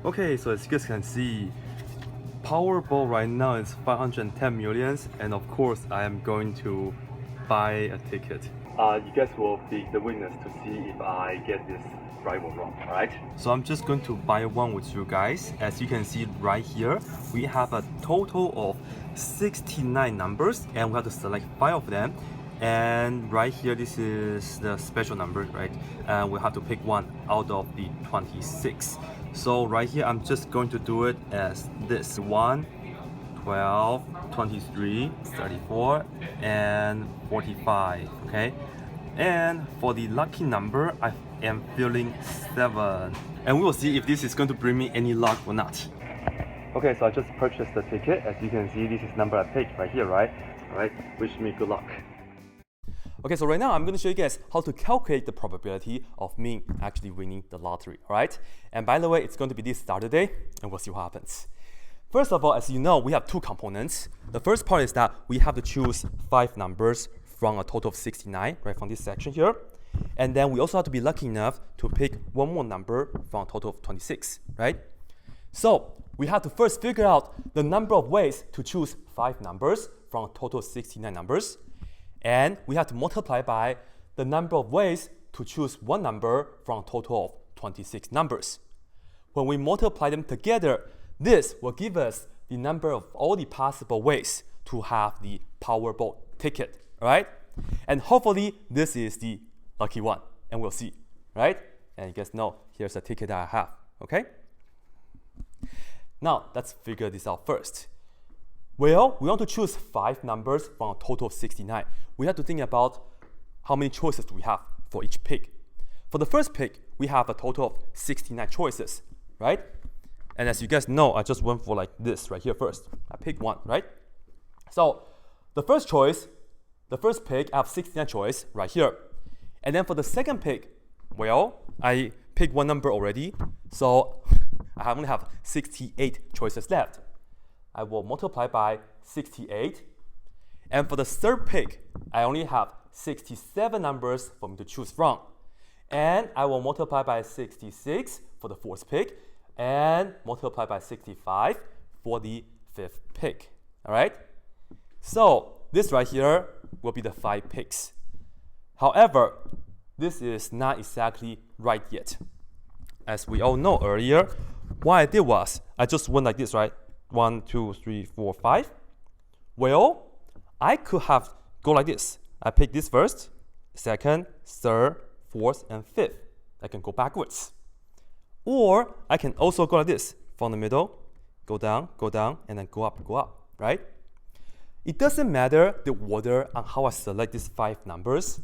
Okay, so as you guys can see, Powerball right now is 510 millions, and of course I am going to buy a ticket. You guys will be the winners to see if I get this right or wrong, alright? So I'm just going to buy one with you guys. As you can see right here, we have a total of 69 numbers, and we have to select 5 of them. And right here, this is the special number, right? And we have to pick one out of the 26. So right here, I'm just going to do it as this: 1, 12, 23, 34, and 45, okay? And for the lucky number, I am feeling 7. And we will see if this is going to bring me any luck or not. Okay, so I just purchased the ticket. As you can see, this is the number I picked right here, right? Alright, wish me good luck. Okay, so right now I'm going to show you guys how to calculate the probability of me actually winning the lottery, alright? And by the way, it's going to be this Saturday, and we'll see what happens. First of all, as you know, we have 2 components. The first part is that we have to choose 5 numbers from a total of 69, right, from this section here. And then we also have to be lucky enough to pick one more number from a total of 26, right? So we have to first figure out the number of ways to choose 5 numbers from a total of 69 numbers. And we have to multiply by the number of ways to choose one number from a total of 26 numbers. When we multiply them together, this will give us the number of all the possible ways to have the Powerball ticket, right? And hopefully this is the lucky one, and we'll see, right? And you guys know, here's the ticket that I have, okay? Now, let's figure this out first. Well, we want to choose 5 numbers from a total of 69. We have to think about how many choices do we have for each pick. For the first pick, we have a total of 69 choices, right? And as you guys know, I just went for like this right here first. I picked one, right? So the first choice, the first pick, I have 69 choices right here. And then for the second pick, well, I picked one number already, so I only have 68 choices left. I will multiply by 68. And for the third pick, I only have 67 numbers for me to choose from. And I will multiply by 66 for the fourth pick, and multiply by 65 for the fifth pick. All right? So this right here will be the 5 picks. However, this is not exactly right yet. As we all know earlier, what I did was I just went like this, right? 1, 2, 3, 4, 5. Well, I could have go like this. I pick this first, second, third, fourth, and fifth. I can go backwards. Or I can also go like this, from the middle, go down, and then go up, right? It doesn't matter the order on how I select these 5 numbers.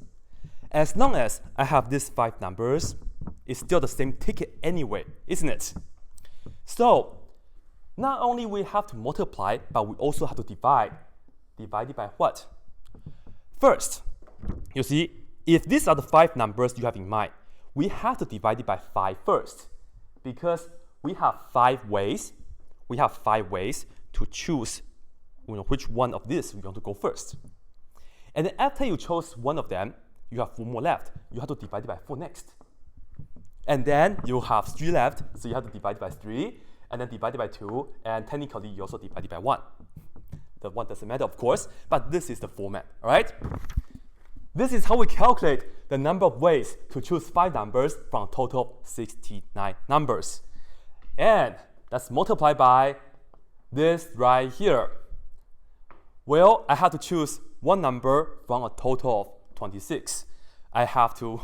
As long as I have these 5 numbers, it's still the same ticket anyway, isn't it? So, not only we have to multiply, but we also have to divide. Divided by what? First, you see, if these are the 5 numbers you have in mind, we have to divide it by 5 first, because we have 5 ways. We have 5 ways to choose, which one of these we want to go first. And then after you chose one of them, you have 4 more left. You have to divide it by 4 next. And then you have 3 left, so you have to divide it by 3. And then divided by 2, and technically you also divide it by 1. The 1 doesn't matter, of course, but this is the format, all right? This is how we calculate the number of ways to choose 5 numbers from a total of 69 numbers. And let's multiply by this right here. Well, I have to choose one number from a total of 26. I have to,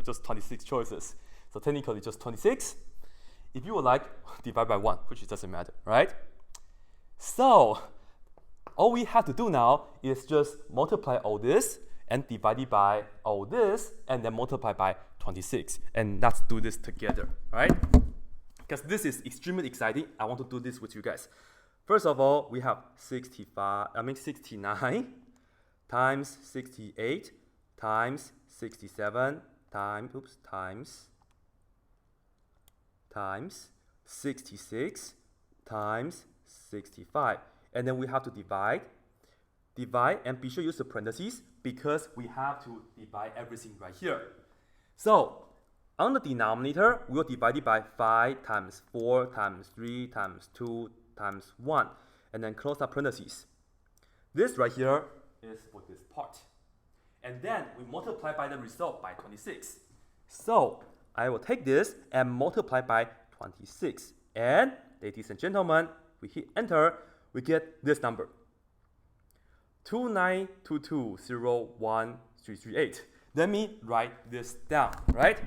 just 26 choices. So technically just 26. If you would like, divide by 1, which doesn't matter, right? So all we have to do now is just multiply all this and divide it by all this, and then multiply by 26. And let's do this together, right? Because this is extremely exciting. I want to do this with you guys. First of all, we have 69 times 68 times 67 times 66 times 65. And then we have to divide, and be sure to use the parentheses because we have to divide everything right here. So On the denominator, we will divide it by 5 times 4 times 3 times 2 times 1, and then close up parentheses. This right here is for this part. And then we multiply by the result by 26. So I will take this and multiply by 26. And ladies and gentlemen, we hit enter, we get this number. 29220138. Let me write this down, right?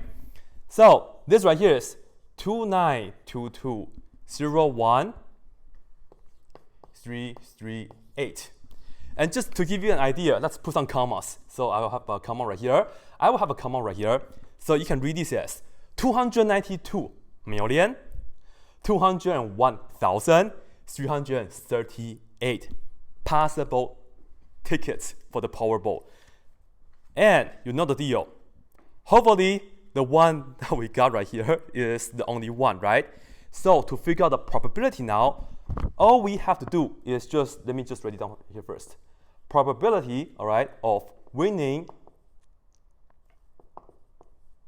So this right here is 29220138. And just to give you an idea, let's put some commas. So I will have a comma right here. I will have a comma right here. So you can read this as 292,201,338 possible tickets for the Powerball. And you know the deal. Hopefully, the one that we got right here is the only one, right? So to figure out the probability now, all we have to do is let me just write it down here first. Probability, all right, of winning,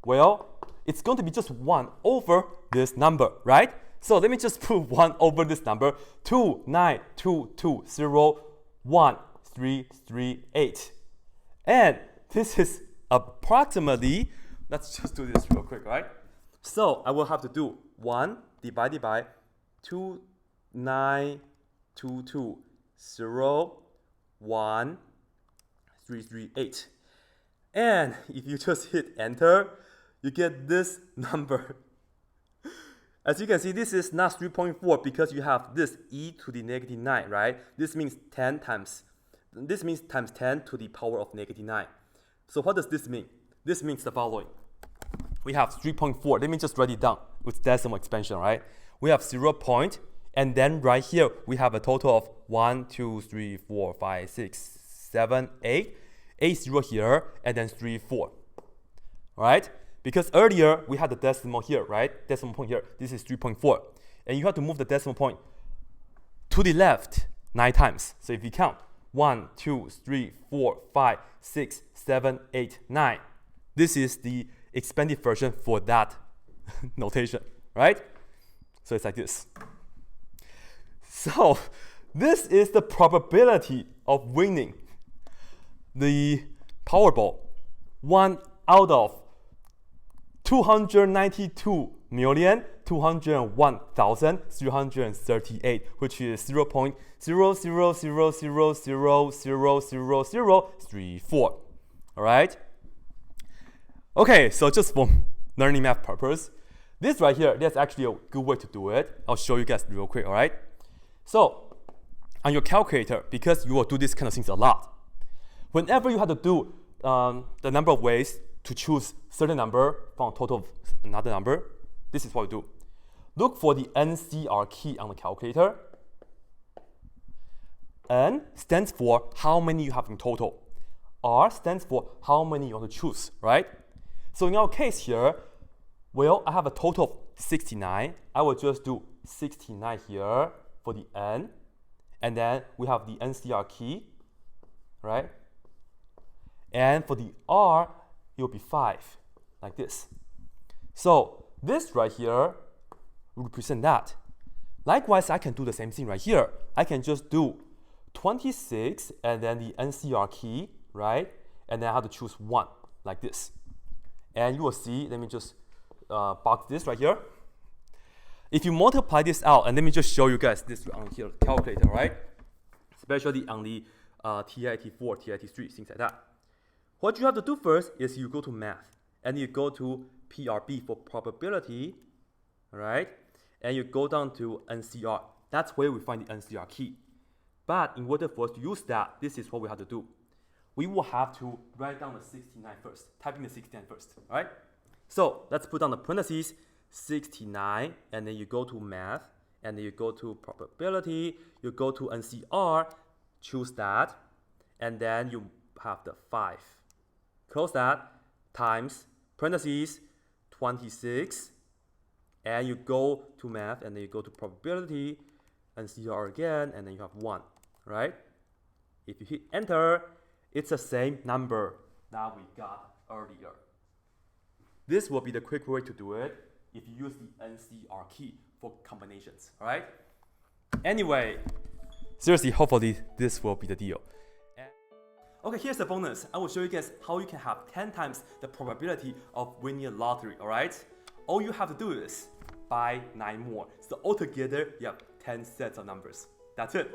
well, it's going to be just 1 over this number, right? So let me just put 1 over this number, 292201338. And this is approximately, let's just do this real quick, right? So I will have to do 1 divided by 292201338. And if you just hit enter, you get this number. As you can see, this is not 3.4 because you have this e to the negative 9, right? This means times 10 to the power of negative 9. So what does this mean? This means the following. We have 3.4. Let me just write it down with decimal expansion, right? We have 0 point, and then right here we have a total of 1, 2, 3, 4, 5, 6, 7, 8. 8 0 here, and then 3, 4. Right? Because earlier we had the decimal here, right? Decimal point here. This is 3.4. And you have to move the decimal point to the left 9 times. So if you count 1, 2, 3, 4, 5, 6, 7, 8, 9. This is the expanded version for that notation, right? So it's like this. So this is the probability of winning the Powerball. 1 out of 292,201,338, which is 0.0000000034. All right? Okay, so just for learning math purpose, this right here, that's actually a good way to do it. I'll show you guys real quick, all right? So, on your calculator, because you will do this kind of things a lot, whenever you have to do the number of ways to choose certain number from a total of another number, this is what you do. Look for the NCR key on the calculator. N stands for how many you have in total. R stands for how many you want to choose, right? So in our case here, well, I have a total of 69. I will just do 69 here for the N. And then we have the NCR key, right? And for the R, it will be 5, like this. So this right here will represent that. Likewise, I can do the same thing right here. I can just do 26 and then the NCR key, right? And then I have to choose 1, like this. And you will see, let me just box this right here. If you multiply this out, and let me just show you guys this on here calculator, right? Especially on the TI-84, TI-83, things like that. What you have to do first is you go to math, and you go to PRB for probability, right? And you go down to NCR. That's where we find the NCR key. But in order for us to use that, this is what we have to do. We will have to write down the 69 first, type in the 69 first, all right? So let's put down the parentheses, 69, and then you go to math, and then you go to probability, you go to NCR, choose that, and then you have the 5. Close that, times, parentheses, 26, and you go to math, and then you go to probability, NCR again, and then you have 1, right? If you hit enter, it's the same number that we got earlier. This will be the quick way to do it if you use the NCR key for combinations, all right? Anyway, seriously, hopefully this will be the deal. Okay, here's the bonus. I will show you guys how you can have 10 times the probability of winning a lottery, all right? All you have to do is buy 9 more. So altogether, you have 10 sets of numbers. That's it.